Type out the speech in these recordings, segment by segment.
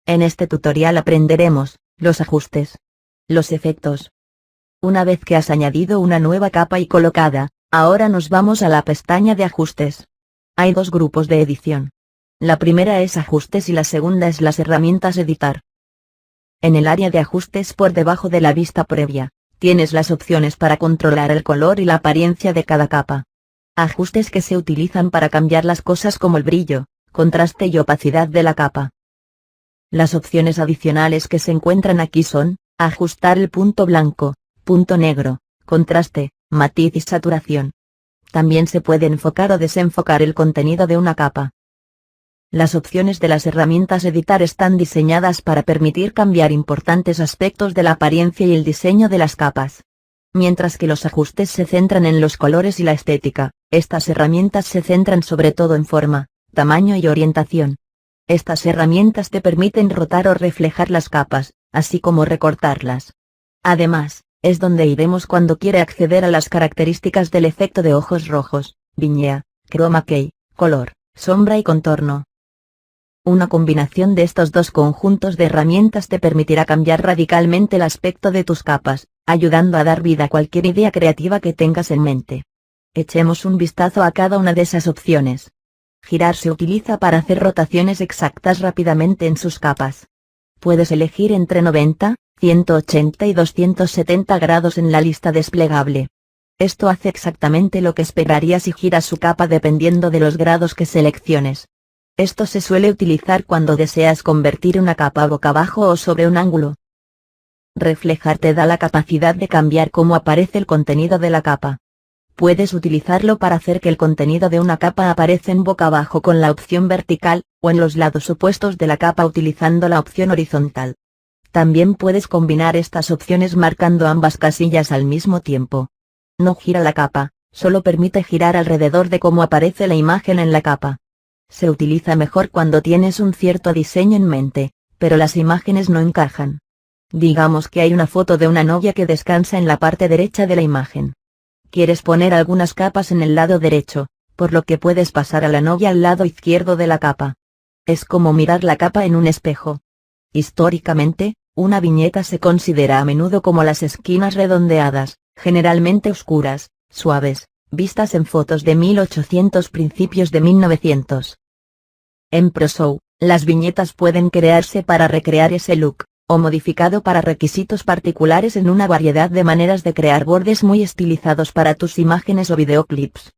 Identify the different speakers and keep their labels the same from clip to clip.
Speaker 1: En este tutorial aprenderemos los ajustes, los efectos. Una vez que has añadido una nueva capa y colocada, ahora nos vamos a la pestaña de ajustes. Hay dos grupos de edición. La primera es ajustes y la segunda es las herramientas editar. En el área de ajustes por debajo de la vista previa, tienes las opciones para controlar el color y la apariencia de cada capa. Ajustes que se utilizan para cambiar las cosas como el brillo, contraste y opacidad de la capa. Las opciones adicionales que se encuentran aquí son, ajustar el punto blanco, punto negro, contraste, matiz y saturación. También se puede enfocar o desenfocar el contenido de una capa. Las opciones de las herramientas editar están diseñadas para permitir cambiar importantes aspectos de la apariencia y el diseño de las capas. Mientras que los ajustes se centran en los colores y la estética, estas herramientas se centran sobre todo en forma, tamaño y orientación. Estas herramientas te permiten rotar o reflejar las capas, así como recortarlas. Además, es donde iremos cuando quiere acceder a las características del efecto de ojos rojos, viñeta, chroma key, color, sombra y contorno. Una combinación de estos dos conjuntos de herramientas te permitirá cambiar radicalmente el aspecto de tus capas, ayudando a dar vida a cualquier idea creativa que tengas en mente. Echemos un vistazo a cada una de esas opciones. Girar se utiliza para hacer rotaciones exactas rápidamente en sus capas. Puedes elegir entre 90, 180 y 270 grados en la lista desplegable. Esto hace exactamente lo que esperarías si giras su capa dependiendo de los grados que selecciones. Esto se suele utilizar cuando deseas convertir una capa boca abajo o sobre un ángulo. Reflejar te da la capacidad de cambiar cómo aparece el contenido de la capa. Puedes utilizarlo para hacer que el contenido de una capa aparezca en boca abajo con la opción vertical, o en los lados opuestos de la capa utilizando la opción horizontal. También puedes combinar estas opciones marcando ambas casillas al mismo tiempo. No gira la capa, solo permite girar alrededor de cómo aparece la imagen en la capa. Se utiliza mejor cuando tienes un cierto diseño en mente, pero las imágenes no encajan. Digamos que hay una foto de una novia que descansa en la parte derecha de la imagen. Quieres poner algunas capas en el lado derecho, por lo que puedes pasar a la novia al lado izquierdo de la capa. Es como mirar la capa en un espejo. Históricamente, una viñeta se considera a menudo como las esquinas redondeadas, generalmente oscuras, suaves, vistas en fotos de 1800 principios de 1900. En ProShow, las viñetas pueden crearse para recrear ese look, o modificado para requisitos particulares en una variedad de maneras de crear bordes muy estilizados para tus imágenes o videoclips.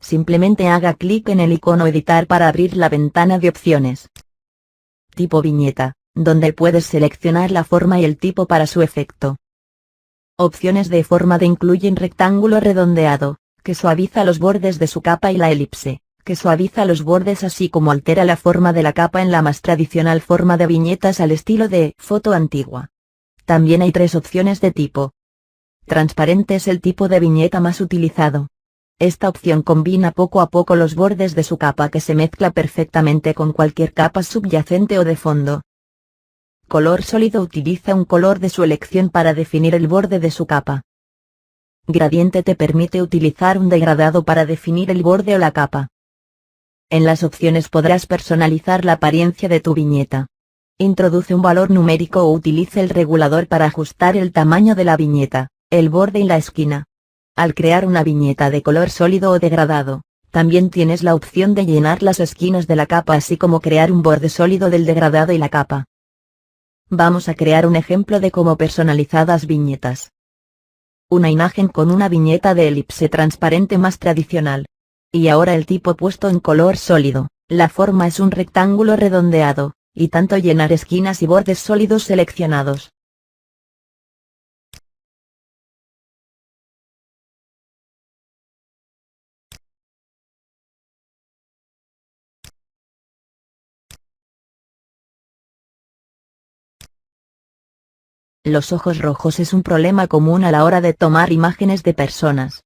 Speaker 1: Simplemente haga clic en el icono editar para abrir la ventana de opciones. Tipo viñeta, donde puedes seleccionar la forma y el tipo para su efecto. Opciones de forma de incluyen rectángulo redondeado, que suaviza los bordes de su capa, y la elipse, que suaviza los bordes así como altera la forma de la capa en la más tradicional forma de viñetas al estilo de foto antigua. También hay tres opciones de tipo. Transparente es el tipo de viñeta más utilizado. Esta opción combina poco a poco los bordes de su capa que se mezcla perfectamente con cualquier capa subyacente o de fondo. Color sólido utiliza un color de su elección para definir el borde de su capa. Gradiente te permite utilizar un degradado para definir el borde o la capa. En las opciones podrás personalizar la apariencia de tu viñeta. Introduce un valor numérico o utiliza el regulador para ajustar el tamaño de la viñeta, el borde y la esquina. Al crear una viñeta de color sólido o degradado, también tienes la opción de llenar las esquinas de la capa así como crear un borde sólido del degradado y la capa. Vamos a crear un ejemplo de cómo personalizadas viñetas. Una imagen con una viñeta de elipse transparente más tradicional. Y ahora el tipo puesto en color sólido, la forma es un rectángulo redondeado, y tanto llenar esquinas y bordes sólidos seleccionados. Los ojos rojos es un problema común a la hora de tomar imágenes de personas.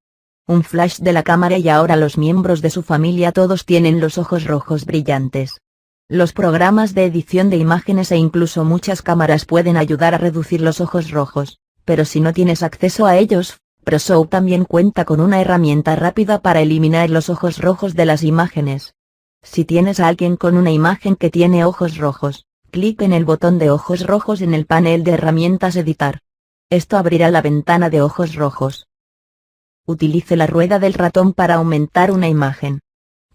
Speaker 1: Un flash de la cámara y ahora los miembros de su familia todos tienen los ojos rojos brillantes. Los programas de edición de imágenes e incluso muchas cámaras pueden ayudar a reducir los ojos rojos, pero si no tienes acceso a ellos, ProShow también cuenta con una herramienta rápida para eliminar los ojos rojos de las imágenes. Si tienes a alguien con una imagen que tiene ojos rojos, clic en el botón de ojos rojos en el panel de herramientas Editar. Esto abrirá la ventana de ojos rojos. Utilice la rueda del ratón para aumentar una imagen.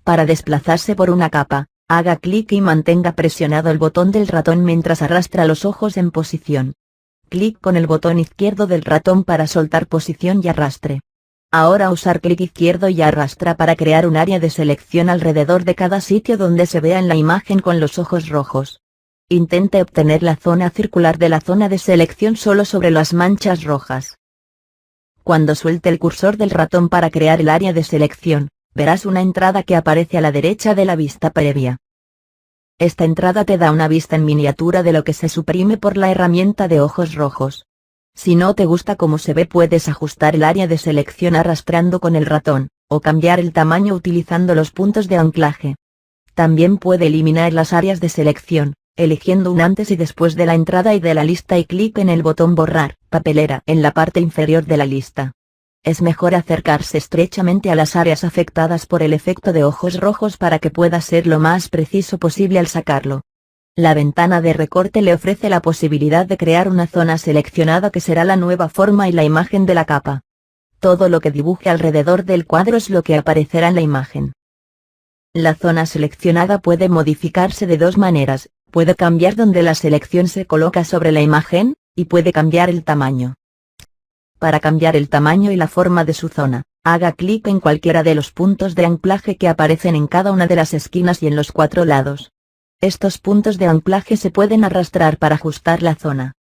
Speaker 1: Para desplazarse por una capa, haga clic y mantenga presionado el botón del ratón mientras arrastra los ojos en posición. Clic con el botón izquierdo del ratón para soltar posición y arrastre. Ahora usar clic izquierdo y arrastra para crear un área de selección alrededor de cada sitio donde se vea en la imagen con los ojos rojos. Intente obtener la zona circular de la zona de selección solo sobre las manchas rojas. Cuando suelte el cursor del ratón para crear el área de selección, verás una entrada que aparece a la derecha de la vista previa. Esta entrada te da una vista en miniatura de lo que se suprime por la herramienta de ojos rojos. Si no te gusta cómo se ve, puedes ajustar el área de selección arrastrando con el ratón, o cambiar el tamaño utilizando los puntos de anclaje. También puede eliminar las áreas de selección, eligiendo un antes y después de la entrada y de la lista y clic en el botón Borrar papelera en la parte inferior de la lista. Es mejor acercarse estrechamente a las áreas afectadas por el efecto de ojos rojos para que pueda ser lo más preciso posible al sacarlo. La ventana de recorte le ofrece la posibilidad de crear una zona seleccionada que será la nueva forma y la imagen de la capa. Todo lo que dibuje alrededor del cuadro es lo que aparecerá en la imagen. La zona seleccionada puede modificarse de dos maneras, puede cambiar donde la selección se coloca sobre la imagen, y puede cambiar el tamaño. Para cambiar el tamaño y la forma de su zona, haga clic en cualquiera de los puntos de anclaje que aparecen en cada una de las esquinas y en los 4 lados. Estos puntos de anclaje se pueden arrastrar para ajustar la zona.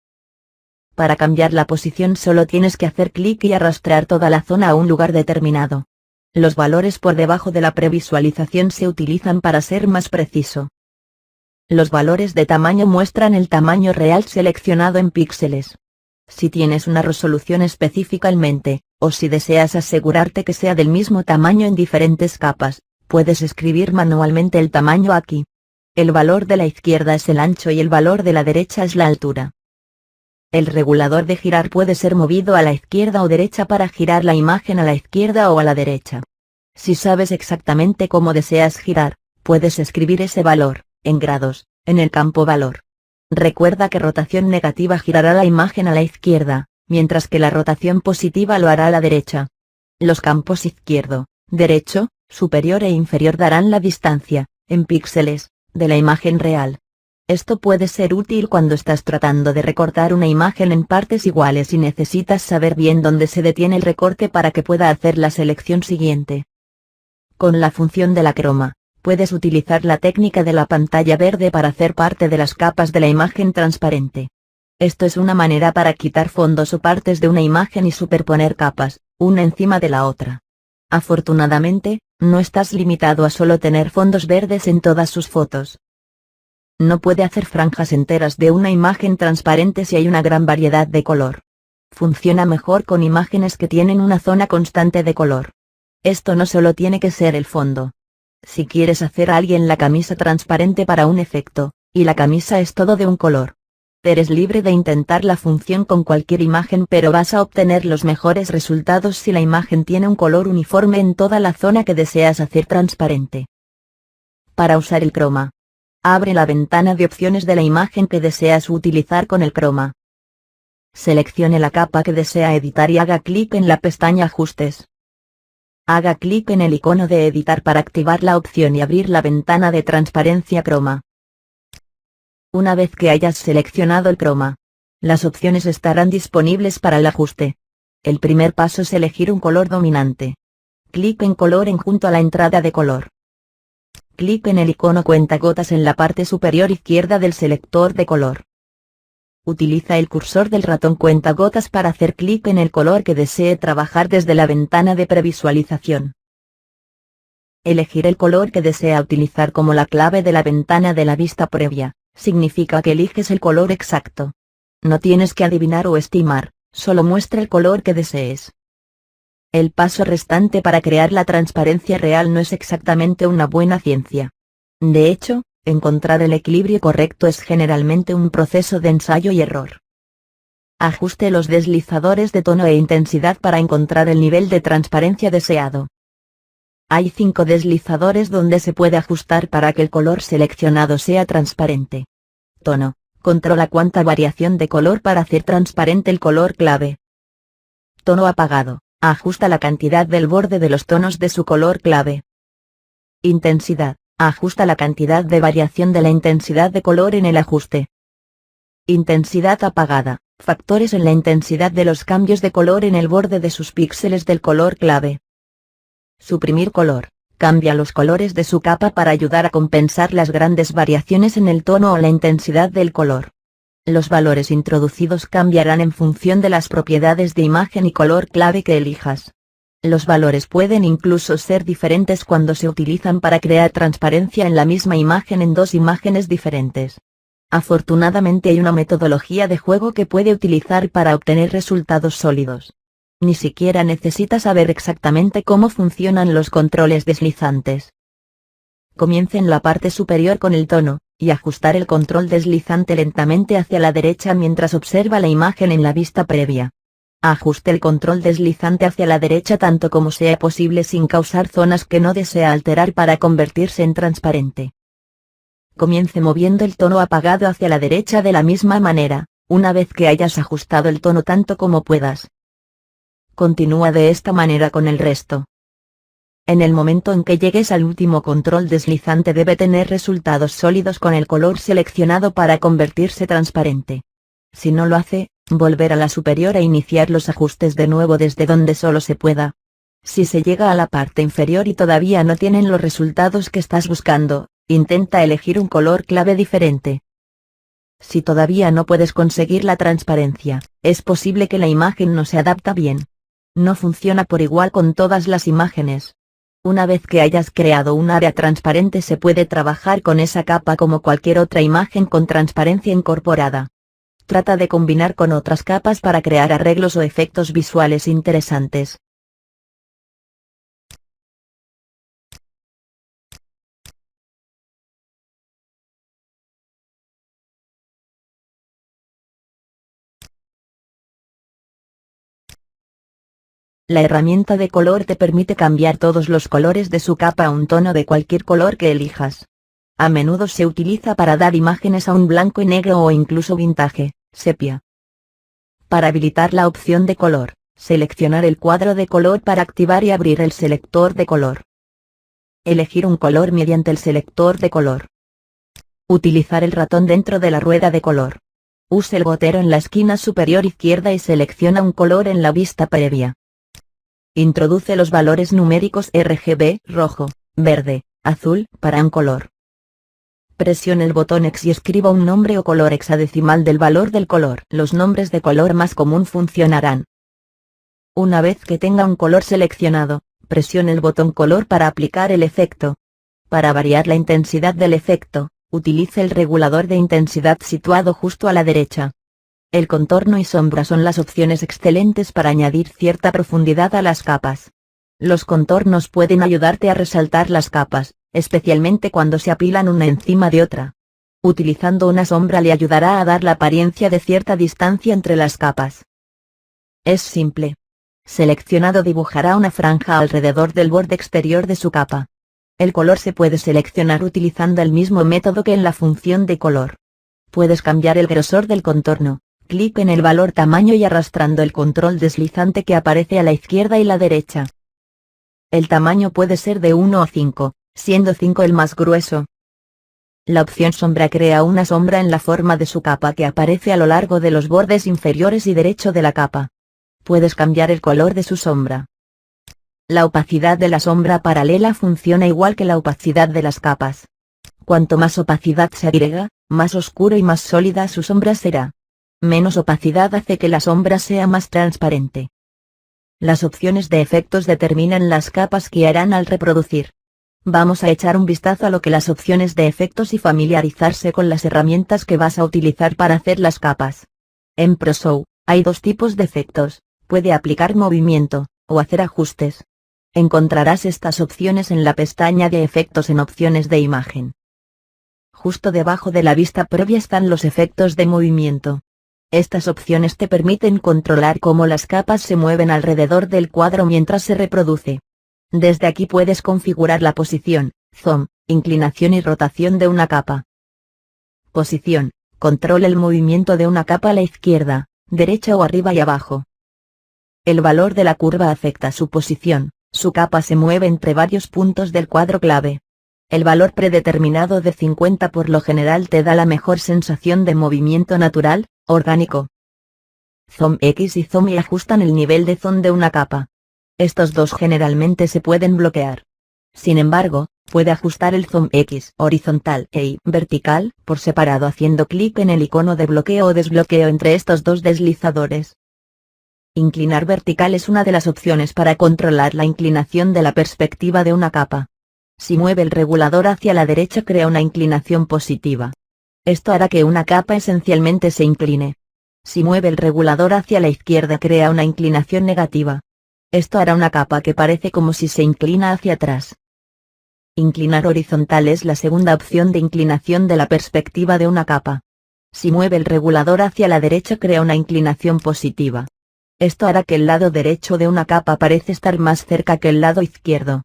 Speaker 1: Para cambiar la posición solo tienes que hacer clic y arrastrar toda la zona a un lugar determinado. Los valores por debajo de la previsualización se utilizan para ser más preciso. Los valores de tamaño muestran el tamaño real seleccionado en píxeles. Si tienes una resolución específica en mente, o si deseas asegurarte que sea del mismo tamaño en diferentes capas, puedes escribir manualmente el tamaño aquí. El valor de la izquierda es el ancho y el valor de la derecha es la altura. El regulador de girar puede ser movido a la izquierda o derecha para girar la imagen a la izquierda o a la derecha. Si sabes exactamente cómo deseas girar, puedes escribir ese valor, en grados, en el campo valor. Recuerda que rotación negativa girará la imagen a la izquierda, mientras que la rotación positiva lo hará a la derecha. Los campos izquierdo, derecho, superior e inferior darán la distancia, en píxeles, de la imagen real. Esto puede ser útil cuando estás tratando de recortar una imagen en partes iguales y necesitas saber bien dónde se detiene el recorte para que pueda hacer la selección siguiente. Con la función de la croma, puedes utilizar la técnica de la pantalla verde para hacer parte de las capas de la imagen transparente. Esto es una manera para quitar fondos o partes de una imagen y superponer capas, una encima de la otra. Afortunadamente, no estás limitado a solo tener fondos verdes en todas sus fotos. No puede hacer franjas enteras de una imagen transparente si hay una gran variedad de color. Funciona mejor con imágenes que tienen una zona constante de color. Esto no solo tiene que ser el fondo. Si quieres hacer a alguien la camisa transparente para un efecto, y la camisa es todo de un color, eres libre de intentar la función con cualquier imagen, pero vas a obtener los mejores resultados si la imagen tiene un color uniforme en toda la zona que deseas hacer transparente. Para usar el croma, abre la ventana de opciones de la imagen que deseas utilizar con el croma. Seleccione la capa que desea editar y haga clic en la pestaña Ajustes. Haga clic en el icono de editar para activar la opción y abrir la ventana de transparencia croma. Una vez que hayas seleccionado el croma, las opciones estarán disponibles para el ajuste. El primer paso es elegir un color dominante. Clic en color en junto a la entrada de color. Clic en el icono cuentagotas en la parte superior izquierda del selector de color. Utiliza el cursor del ratón cuentagotas para hacer clic en el color que desee trabajar desde la ventana de previsualización. Elegir el color que desea utilizar como la clave de la ventana de la vista previa, significa que eliges el color exacto. No tienes que adivinar o estimar, solo muestra el color que desees. El paso restante para crear la transparencia real no es exactamente una buena ciencia. De hecho, encontrar el equilibrio correcto es generalmente un proceso de ensayo y error. Ajuste los deslizadores de tono e intensidad para encontrar el nivel de transparencia deseado. Hay 5 deslizadores donde se puede ajustar para que el color seleccionado sea transparente. Tono. Controla cuánta variación de color para hacer transparente el color clave. Tono apagado. Ajusta la cantidad del borde de los tonos de su color clave. Intensidad. Ajusta la cantidad de variación de la intensidad de color en el ajuste. Intensidad apagada. Factores en la intensidad de los cambios de color en el borde de sus píxeles del color clave. Suprimir color. Cambia los colores de su capa para ayudar a compensar las grandes variaciones en el tono o la intensidad del color. Los valores introducidos cambiarán en función de las propiedades de imagen y color clave que elijas. Los valores pueden incluso ser diferentes cuando se utilizan para crear transparencia en la misma imagen en dos imágenes diferentes. Afortunadamente hay una metodología de juego que puede utilizar para obtener resultados sólidos. Ni siquiera necesita saber exactamente cómo funcionan los controles deslizantes. Comience en la parte superior con el tono, y ajustar el control deslizante lentamente hacia la derecha mientras observa la imagen en la vista previa. Ajuste el control deslizante hacia la derecha tanto como sea posible sin causar zonas que no desea alterar para convertirse en transparente. Comience moviendo el tono apagado hacia la derecha de la misma manera, una vez que hayas ajustado el tono tanto como puedas. Continúa de esta manera con el resto. En el momento en que llegues al último control deslizante debe tener resultados sólidos con el color seleccionado para convertirse transparente. Si no lo hace, volver a la superior e iniciar los ajustes de nuevo desde donde solo se pueda. Si se llega a la parte inferior y todavía no tienen los resultados que estás buscando, intenta elegir un color clave diferente. Si todavía no puedes conseguir la transparencia, es posible que la imagen no se adapta bien. No funciona por igual con todas las imágenes. Una vez que hayas creado un área transparente se puede trabajar con esa capa como cualquier otra imagen con transparencia incorporada. Trata de combinar con otras capas para crear arreglos o efectos visuales interesantes. La herramienta de color te permite cambiar todos los colores de su capa a un tono de cualquier color que elijas. A menudo se utiliza para dar imágenes a un blanco y negro o incluso vintage, sepia. Para habilitar la opción de color, seleccionar el cuadro de color para activar y abrir el selector de color. Elegir un color mediante el selector de color. Utilizar el ratón dentro de la rueda de color. Use el gotero en la esquina superior izquierda y selecciona un color en la vista previa. Introduce los valores numéricos RGB, rojo, verde, azul, para un color. Presione el botón X y escriba un nombre o color hexadecimal del valor del color. Los nombres de color más común funcionarán. Una vez que tenga un color seleccionado, presione el botón color para aplicar el efecto. Para variar la intensidad del efecto, utilice el regulador de intensidad situado justo a la derecha. El contorno y sombra son las opciones excelentes para añadir cierta profundidad a las capas. Los contornos pueden ayudarte a resaltar las capas, especialmente cuando se apilan una encima de otra. Utilizando una sombra le ayudará a dar la apariencia de cierta distancia entre las capas. Es simple. Seleccionado dibujará una franja alrededor del borde exterior de su capa. El color se puede seleccionar utilizando el mismo método que en la función de color. Puedes cambiar el grosor del contorno. Clic en el valor tamaño y arrastrando el control deslizante que aparece a la izquierda y la derecha. El tamaño puede ser de 1 o 5, siendo 5 el más grueso. La opción sombra crea una sombra en la forma de su capa que aparece a lo largo de los bordes inferiores y derecho de la capa. Puedes cambiar el color de su sombra. La opacidad de la sombra paralela funciona igual que la opacidad de las capas. Cuanto más opacidad se agrega, más oscuro y más sólida su sombra será. Menos opacidad hace que la sombra sea más transparente. Las opciones de efectos determinan las capas que harán al reproducir. Vamos a echar un vistazo a lo que las opciones de efectos y familiarizarse con las herramientas que vas a utilizar para hacer las capas. En ProShow, hay dos tipos de efectos, puede aplicar movimiento, o hacer ajustes. Encontrarás estas opciones en la pestaña de efectos en opciones de imagen. Justo debajo de la vista previa están los efectos de movimiento. Estas opciones te permiten controlar cómo las capas se mueven alrededor del cuadro mientras se reproduce. Desde aquí puedes configurar la posición, zoom, inclinación y rotación de una capa. Posición. controla el movimiento de una capa a la izquierda, derecha o arriba y abajo. El valor de la curva afecta su posición, su capa se mueve entre varios puntos del cuadro clave. El valor predeterminado de 50 por lo general te da la mejor sensación de movimiento natural, orgánico. Zoom X y Zoom Y ajustan el nivel de zoom de una capa. Estos dos generalmente se pueden bloquear. Sin embargo, puede ajustar el Zoom X horizontal e Y vertical por separado haciendo clic en el icono de bloqueo o desbloqueo entre estos dos deslizadores. Inclinar vertical es una de las opciones para controlar la inclinación de la perspectiva de una capa. Si mueve el regulador hacia la derecha crea una inclinación positiva. Esto hará que una capa esencialmente se incline. Si mueve el regulador hacia la izquierda crea una inclinación negativa. Esto hará una capa que parece como si se inclina hacia atrás. Inclinar horizontal es la segunda opción de inclinación de la perspectiva de una capa. Si mueve el regulador hacia la derecha crea una inclinación positiva. Esto hará que el lado derecho de una capa parece estar más cerca que el lado izquierdo.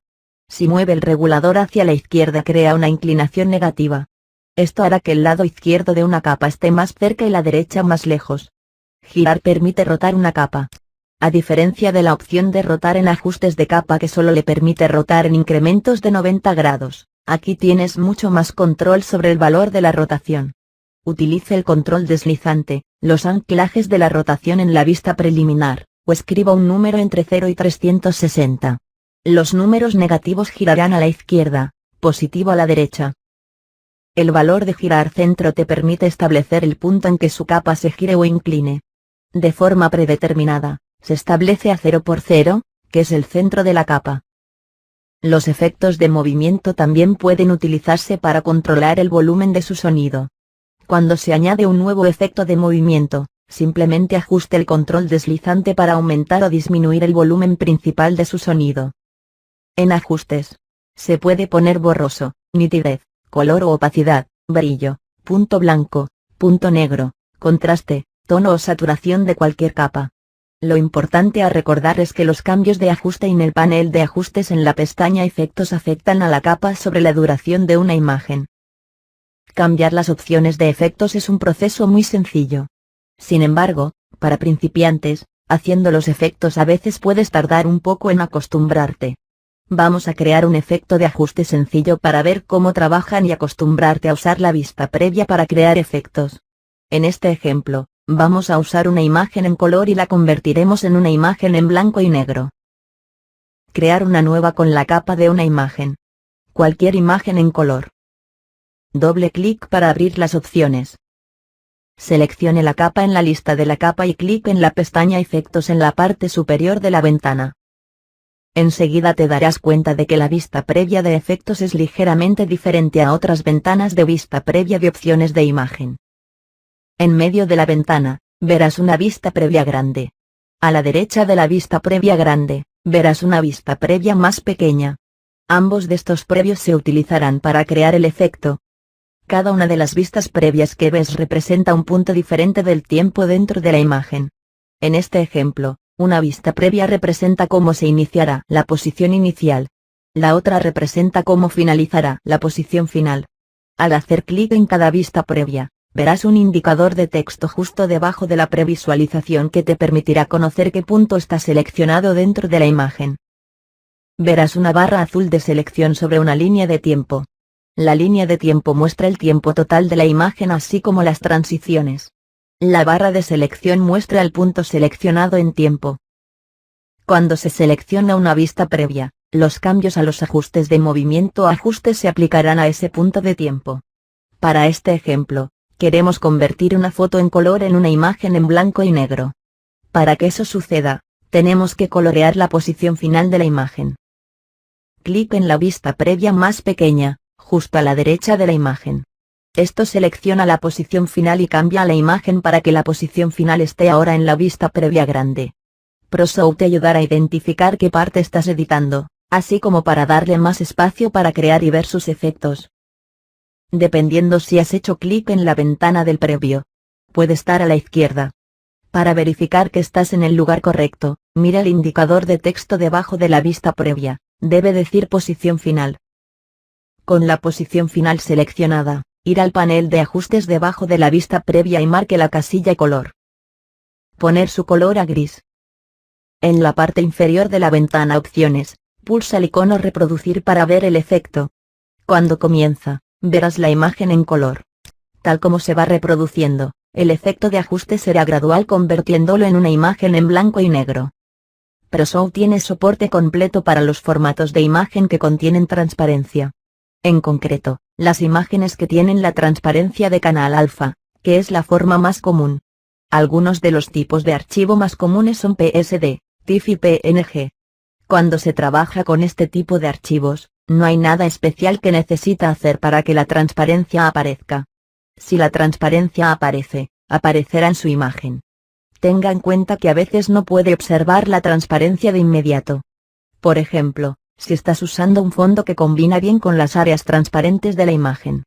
Speaker 1: Si mueve el regulador hacia la izquierda crea una inclinación negativa. Esto hará que el lado izquierdo de una capa esté más cerca y la derecha más lejos. Girar permite rotar una capa. A diferencia de la opción de rotar en ajustes de capa que solo le permite rotar en incrementos de 90 grados, aquí tienes mucho más control sobre el valor de la rotación. Utilice el control deslizante, los anclajes de la rotación en la vista preliminar, o escriba un número entre 0 y 360. Los números negativos girarán a la izquierda, positivo a la derecha. El valor de girar centro te permite establecer el punto en que su capa se gire o incline. De forma predeterminada, se establece a 0 por 0, que es el centro de la capa. Los efectos de movimiento también pueden utilizarse para controlar el volumen de su sonido. Cuando se añade un nuevo efecto de movimiento, simplemente ajuste el control deslizante para aumentar o disminuir el volumen principal de su sonido. En ajustes, se puede poner borroso, nitidez, color o opacidad, brillo, punto blanco, punto negro, contraste, tono o saturación de cualquier capa. Lo importante a recordar es que los cambios de ajuste en el panel de ajustes en la pestaña Efectos afectan a la capa sobre la duración de una imagen. Cambiar las opciones de efectos es un proceso muy sencillo. Sin embargo, para principiantes, haciendo los efectos a veces puedes tardar un poco en acostumbrarte. Vamos a crear un efecto de ajuste sencillo para ver cómo trabajan y acostumbrarte a usar la vista previa para crear efectos. En este ejemplo, vamos a usar una imagen en color y la convertiremos en una imagen en blanco y negro. Crear una nueva con la capa de una imagen. Cualquier imagen en color. Doble clic para abrir las opciones. Seleccione la capa en la lista de la capa y clic en la pestaña Efectos en la parte superior de la ventana. Enseguida te darás cuenta de que la vista previa de efectos es ligeramente diferente a otras ventanas de vista previa de opciones de imagen. En medio de la ventana, verás una vista previa grande. A la derecha de la vista previa grande, verás una vista previa más pequeña. Ambos de estos previos se utilizarán para crear el efecto. Cada una de las vistas previas que ves representa un punto diferente del tiempo dentro de la imagen. En este ejemplo, una vista previa representa cómo se iniciará la posición inicial. La otra representa cómo finalizará la posición final. Al hacer clic en cada vista previa, verás un indicador de texto justo debajo de la previsualización que te permitirá conocer qué punto está seleccionado dentro de la imagen. Verás una barra azul de selección sobre una línea de tiempo. La línea de tiempo muestra el tiempo total de la imagen así como las transiciones. La barra de selección muestra el punto seleccionado en tiempo. Cuando se selecciona una vista previa, los cambios a los ajustes de movimiento o ajustes se aplicarán a ese punto de tiempo. Para este ejemplo, queremos convertir una foto en color en una imagen en blanco y negro. Para que eso suceda, tenemos que colorear la posición final de la imagen. Clic en la vista previa más pequeña, justo a la derecha de la imagen. Esto selecciona la posición final y cambia la imagen para que la posición final esté ahora en la vista previa grande. ProShow te ayudará a identificar qué parte estás editando, así como para darle más espacio para crear y ver sus efectos. Dependiendo si has hecho clic en la ventana del previo, puede estar a la izquierda. Para verificar que estás en el lugar correcto, mira el indicador de texto debajo de la vista previa, debe decir posición final. Con la posición final seleccionada, Ir al panel de ajustes debajo de la vista previa y marque la casilla color. Poner su color a gris. En la parte inferior de la ventana Opciones, pulsa el icono Reproducir para ver el efecto. Cuando comienza, verás la imagen en color. Tal como se va reproduciendo, el efecto de ajuste será gradual convirtiéndolo en una imagen en blanco y negro. ProShow tiene soporte completo para los formatos de imagen que contienen transparencia. En concreto, las imágenes que tienen la transparencia de canal alfa, que es la forma más común. Algunos de los tipos de archivo más comunes son PSD, TIFF y PNG. Cuando se trabaja con este tipo de archivos, no hay nada especial que necesita hacer para que la transparencia aparezca. Si la transparencia aparece, aparecerá en su imagen. Tenga en cuenta que a veces no puede observar la transparencia de inmediato. Por ejemplo, si estás usando un fondo que combina bien con las áreas transparentes de la imagen.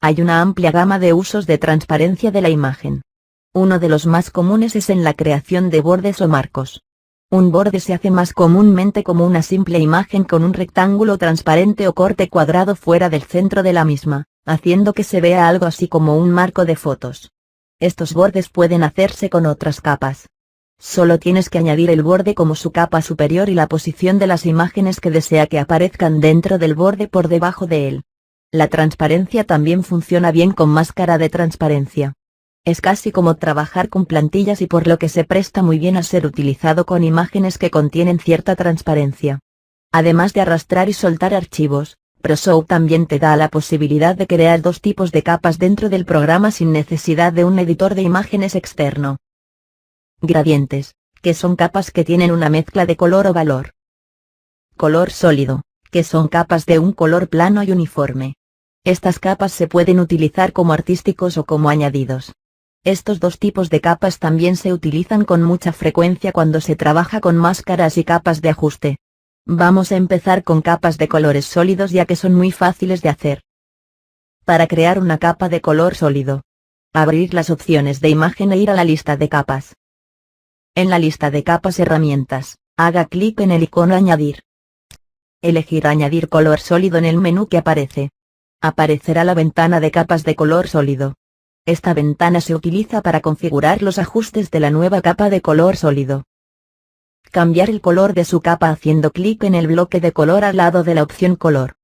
Speaker 1: Hay una amplia gama de usos de transparencia de la imagen. Uno de los más comunes es en la creación de bordes o marcos. Un borde se hace más comúnmente como una simple imagen con un rectángulo transparente o corte cuadrado fuera del centro de la misma, haciendo que se vea algo así como un marco de fotos. Estos bordes pueden hacerse con otras capas. Solo tienes que añadir el borde como su capa superior y la posición de las imágenes que desea que aparezcan dentro del borde por debajo de él. La transparencia también funciona bien con máscara de transparencia. Es casi como trabajar con plantillas y por lo que se presta muy bien a ser utilizado con imágenes que contienen cierta transparencia. Además de arrastrar y soltar archivos, ProShow también te da la posibilidad de crear dos tipos de capas dentro del programa sin necesidad de un editor de imágenes externo. Gradientes, que son capas que tienen una mezcla de color o valor. Color sólido, que son capas de un color plano y uniforme. Estas capas se pueden utilizar como artísticos o como añadidos. Estos dos tipos de capas también se utilizan con mucha frecuencia cuando se trabaja con máscaras y capas de ajuste. Vamos a empezar con capas de colores sólidos ya que son muy fáciles de hacer. Para crear una capa de color sólido, abrir las opciones de imagen e ir a la lista de capas. En la lista de capas herramientas, haga clic en el icono Añadir. Elegir Añadir color sólido en el menú que aparece. Aparecerá la ventana de capas de color sólido. Esta ventana se utiliza para configurar los ajustes de la nueva capa de color sólido. Cambiar el color de su capa haciendo clic en el bloque de color al lado de la opción color.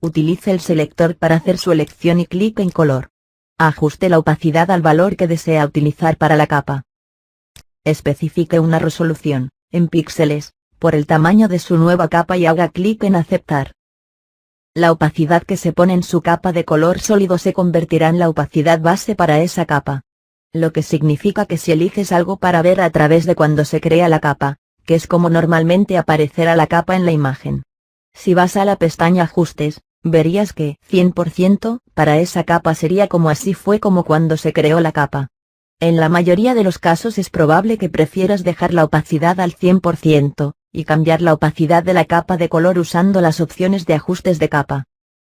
Speaker 1: Utilice el selector para hacer su elección y clic en color. Ajuste la opacidad al valor que desea utilizar para la capa. Especifique una resolución, en píxeles, por el tamaño de su nueva capa y haga clic en aceptar. La opacidad que se pone en su capa de color sólido se convertirá en la opacidad base para esa capa. Lo que significa que si eliges algo para ver a través de cuando se crea la capa, que es como normalmente aparecerá la capa en la imagen. Si vas a la pestaña Ajustes, verías que 100% para esa capa sería como así fue como cuando se creó la capa. En la mayoría de los casos es probable que prefieras dejar la opacidad al 100%, y cambiar la opacidad de la capa de color usando las opciones de ajustes de capa.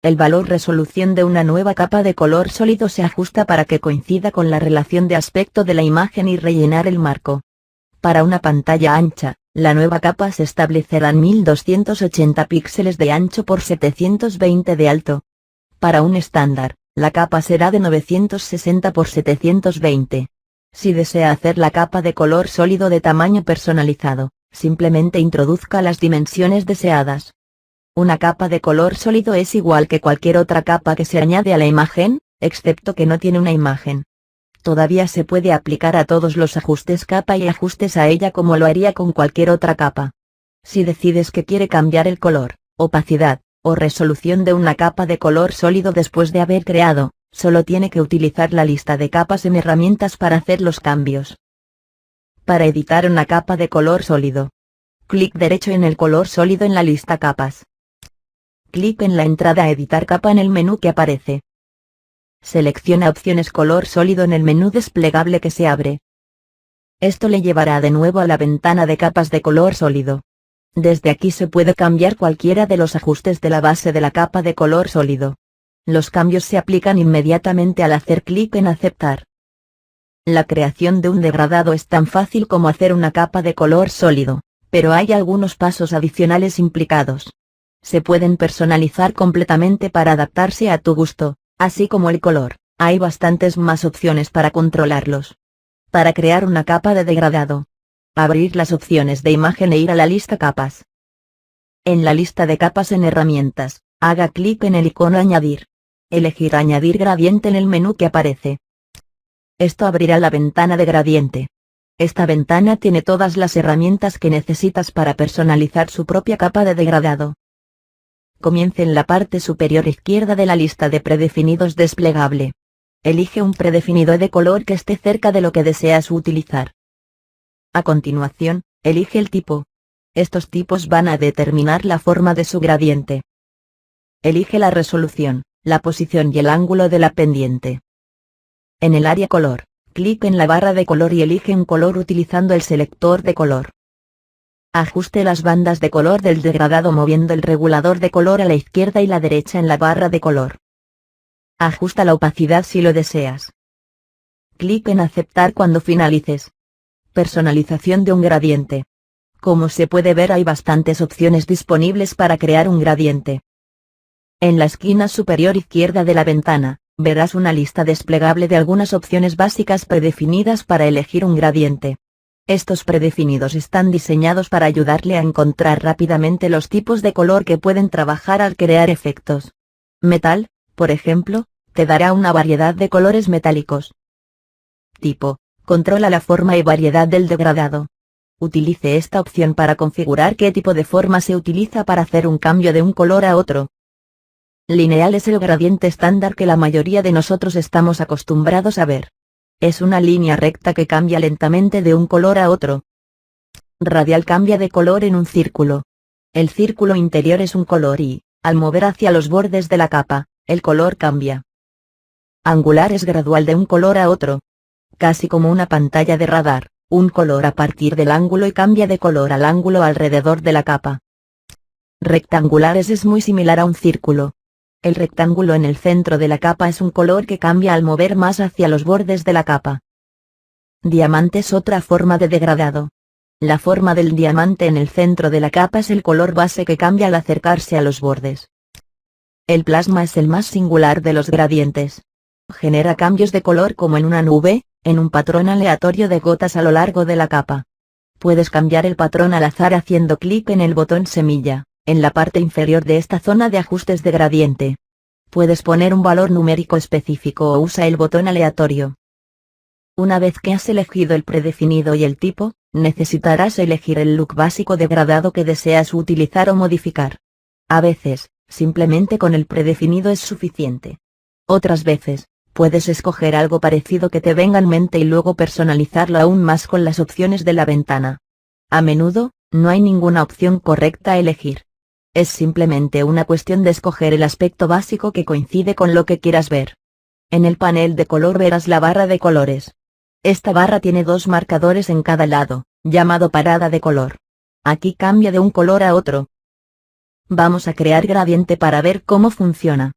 Speaker 1: El valor resolución de una nueva capa de color sólido se ajusta para que coincida con la relación de aspecto de la imagen y rellenar el marco. Para una pantalla ancha, la nueva capa se establecerá en 1280 píxeles de ancho por 720 de alto. Para un estándar, la capa será de 960 por 720. Si desea hacer la capa de color sólido de tamaño personalizado, simplemente introduzca las dimensiones deseadas. Una capa de color sólido es igual que cualquier otra capa que se añade a la imagen, excepto que no tiene una imagen. Todavía se puede aplicar a todos los ajustes capa y ajustes a ella como lo haría con cualquier otra capa. Si decides que quiere cambiar el color, opacidad, o resolución de una capa de color sólido después de haber creado, solo tiene que utilizar la lista de capas en herramientas para hacer los cambios. Para editar una capa de color sólido, clic derecho en el color sólido en la lista capas. Clic en la entrada a editar capa en el menú que aparece. Selecciona opciones color sólido en el menú desplegable que se abre. Esto le llevará de nuevo a la ventana de capas de color sólido. Desde aquí se puede cambiar cualquiera de los ajustes de la base de la capa de color sólido. Los cambios se aplican inmediatamente al hacer clic en aceptar. La creación de un degradado es tan fácil como hacer una capa de color sólido, pero hay algunos pasos adicionales implicados. Se pueden personalizar completamente para adaptarse a tu gusto, Así como el color, hay bastantes más opciones para controlarlos. Para crear una capa de degradado. Abrir las opciones de imagen e ir a la lista capas. En la lista de capas en herramientas, haga clic en el icono añadir. Elegir añadir gradiente en el menú que aparece. Esto abrirá la ventana de gradiente. Esta ventana tiene todas las herramientas que necesitas para personalizar su propia capa de degradado. Comience en la parte superior izquierda de la lista de predefinidos desplegable. Elige un predefinido de color que esté cerca de lo que deseas utilizar. A continuación, elige el tipo. Estos tipos van a determinar la forma de su gradiente. Elige la resolución, la posición y el ángulo de la pendiente. En el área color, clic en la barra de color y elige un color utilizando el selector de color. Ajuste las bandas de color del degradado moviendo el regulador de color a la izquierda y la derecha en la barra de color. Ajusta la opacidad si lo deseas. Clic en aceptar cuando finalices. Personalización de un gradiente. Como se puede ver, hay bastantes opciones disponibles para crear un gradiente. En la esquina superior izquierda de la ventana, verás una lista desplegable de algunas opciones básicas predefinidas para elegir un gradiente. Estos predefinidos están diseñados para ayudarle a encontrar rápidamente los tipos de color que pueden trabajar al crear efectos. Metal, por ejemplo, te dará una variedad de colores metálicos. Tipo, controla la forma y variedad del degradado. Utilice esta opción para configurar qué tipo de forma se utiliza para hacer un cambio de un color a otro. Lineal es el gradiente estándar que la mayoría de nosotros estamos acostumbrados a ver. Es una línea recta que cambia lentamente de un color a otro. Radial cambia de color en un círculo. El círculo interior es un color y, al mover hacia los bordes de la capa, el color cambia. Angular es gradual de un color a otro. Casi como una pantalla de radar, un color a partir del ángulo y cambia de color al ángulo alrededor de la capa. Rectangulares es muy similar a un círculo. El rectángulo en el centro de la capa es un color que cambia al mover más hacia los bordes de la capa. Diamante es otra forma de degradado. La forma del diamante en el centro de la capa es el color base que cambia al acercarse a los bordes. El plasma es el más singular de los gradientes. Genera cambios de color como en una nube, en un patrón aleatorio de gotas a lo largo de la capa. Puedes cambiar el patrón al azar haciendo clic en el botón semilla, en la parte inferior de esta zona de ajustes de gradiente. Puedes poner un valor numérico específico o usa el botón aleatorio. Una vez que has elegido el predefinido y el tipo, necesitarás elegir el look básico degradado que deseas utilizar o modificar. A veces, simplemente con el predefinido es suficiente. Otras veces, puedes escoger algo parecido que te venga en mente y luego personalizarlo aún más con las opciones de la ventana. A menudo, no hay ninguna opción correcta a elegir. Es simplemente una cuestión de escoger el aspecto básico que coincide con lo que quieras ver. En el panel de color verás la barra de colores. Esta barra tiene dos marcadores en cada lado, llamado parada de color. Aquí cambia de un color a otro. Vamos a crear gradiente para ver cómo funciona.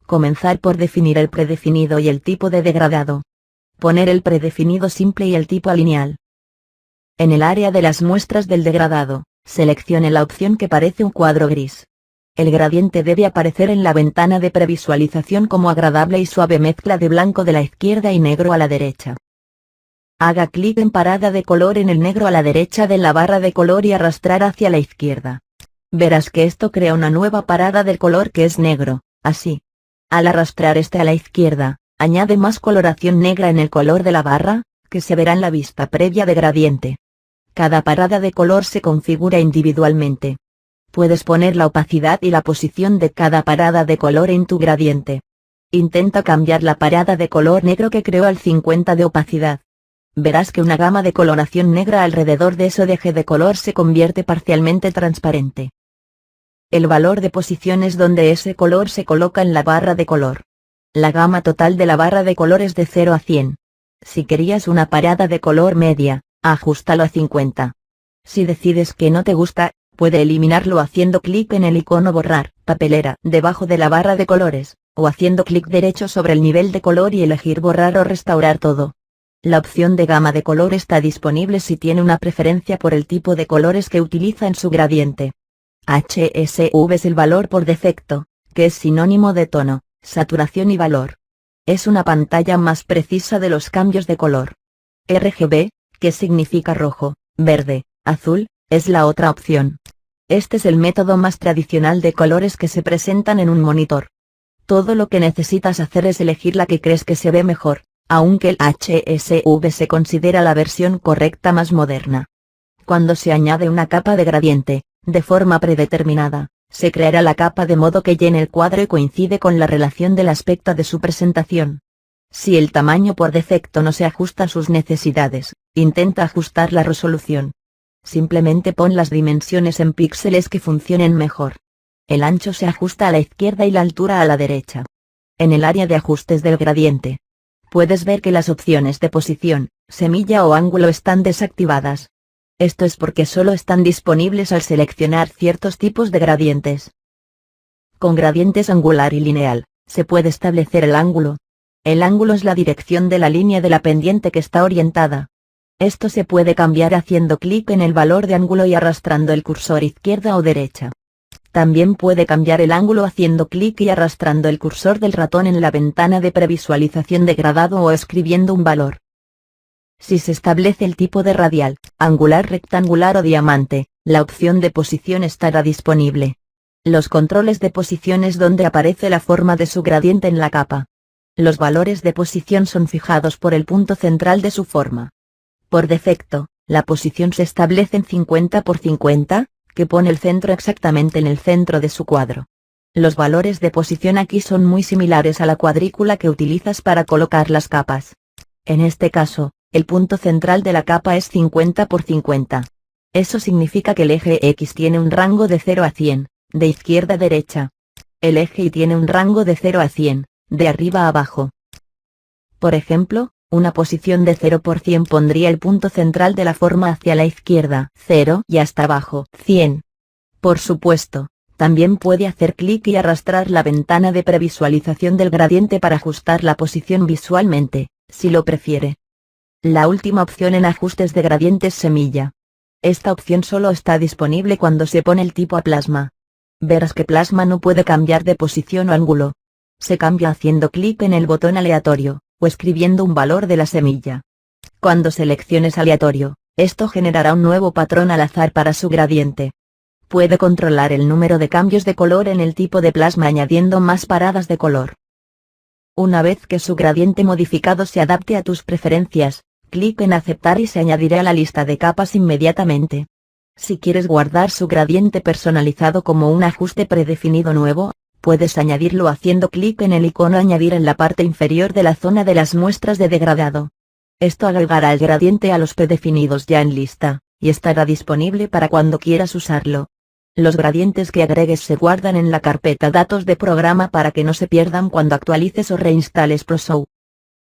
Speaker 1: Comenzar por definir el predefinido y el tipo de degradado. Poner el predefinido simple y el tipo lineal. En el área de las muestras del degradado, seleccione la opción que parece un cuadro gris. El gradiente debe aparecer en la ventana de previsualización como agradable y suave mezcla de blanco de la izquierda y negro a la derecha. Haga clic en parada de color en el negro a la derecha de la barra de color y arrastrar hacia la izquierda. Verás que esto crea una nueva parada del color que es negro, así. Al arrastrar este a la izquierda, añade más coloración negra en el color de la barra, que se verá en la vista previa de gradiente. Cada parada de color se configura individualmente. Puedes poner la opacidad y la posición de cada parada de color en tu gradiente. Intenta cambiar la parada de color negro que creó al 50 de opacidad. Verás que una gama de coloración negra alrededor de ese eje de color se convierte parcialmente transparente. El valor de posición es donde ese color se coloca en la barra de color. La gama total de la barra de color es de 0 a 100. Si querías una parada de color media, ajústalo a 50. Si decides que no te gusta, puede eliminarlo haciendo clic en el icono borrar, papelera, debajo de la barra de colores, o haciendo clic derecho sobre el nivel de color y elegir borrar o restaurar todo. La opción de gama de color está disponible si tiene una preferencia por el tipo de colores que utiliza en su gradiente. HSV es el valor por defecto, que es sinónimo de tono, saturación y valor. Es una pantalla más precisa de los cambios de color. RGB, que significa rojo, verde, azul, es la otra opción. Este es el método más tradicional de colores que se presentan en un monitor. Todo lo que necesitas hacer es elegir la que crees que se ve mejor, aunque el HSV se considera la versión correcta más moderna. Cuando se añade una capa de gradiente, de forma predeterminada, se creará la capa de modo que llene el cuadro y coincide con la relación del aspecto de su presentación. Si el tamaño por defecto no se ajusta a sus necesidades, intenta ajustar la resolución. Simplemente pon las dimensiones en píxeles que funcionen mejor. El ancho se ajusta a la izquierda y la altura a la derecha. En el área de ajustes del gradiente, puedes ver que las opciones de posición, semilla o ángulo están desactivadas. Esto es porque solo están disponibles al seleccionar ciertos tipos de gradientes. Con gradientes angular y lineal, se puede establecer el ángulo. El ángulo es la dirección de la línea de la pendiente que está orientada. Esto se puede cambiar haciendo clic en el valor de ángulo y arrastrando el cursor izquierda o derecha. También puede cambiar el ángulo haciendo clic y arrastrando el cursor del ratón en la ventana de previsualización de gradado o escribiendo un valor. Si se establece el tipo de radial, angular, rectangular o diamante, la opción de posición estará disponible. Los controles de posición es donde aparece la forma de su gradiente en la capa. Los valores de posición son fijados por el punto central de su forma. Por defecto, la posición se establece en 50 por 50, que pone el centro exactamente en el centro de su cuadro. Los valores de posición aquí son muy similares a la cuadrícula que utilizas para colocar las capas. En este caso, el punto central de la capa es 50 por 50. Eso significa que el eje X tiene un rango de 0 a 100, de izquierda a derecha. El eje Y tiene un rango de 0 a 100, de arriba a abajo. Por ejemplo, una posición de 0 por 100 pondría el punto central de la forma hacia la izquierda, 0, y hasta abajo, 100. Por supuesto, también puede hacer clic y arrastrar la ventana de previsualización del gradiente para ajustar la posición visualmente, si lo prefiere. La última opción en ajustes de gradiente es semilla. Esta opción solo está disponible cuando se pone el tipo a plasma. Verás que plasma no puede cambiar de posición o ángulo. Se cambia haciendo clic en el botón aleatorio, o escribiendo un valor de la semilla. Cuando selecciones aleatorio, esto generará un nuevo patrón al azar para su gradiente. Puede controlar el número de cambios de color en el tipo de plasma añadiendo más paradas de color. Una vez que su gradiente modificado se adapte a tus preferencias, clic en aceptar y se añadirá a la lista de capas inmediatamente. Si quieres guardar su gradiente personalizado como un ajuste predefinido nuevo, puedes añadirlo haciendo clic en el icono añadir en la parte inferior de la zona de las muestras de degradado. Esto agregará el gradiente a los predefinidos ya en lista, y estará disponible para cuando quieras usarlo. Los gradientes que agregues se guardan en la carpeta datos de programa para que no se pierdan cuando actualices o reinstales ProShow.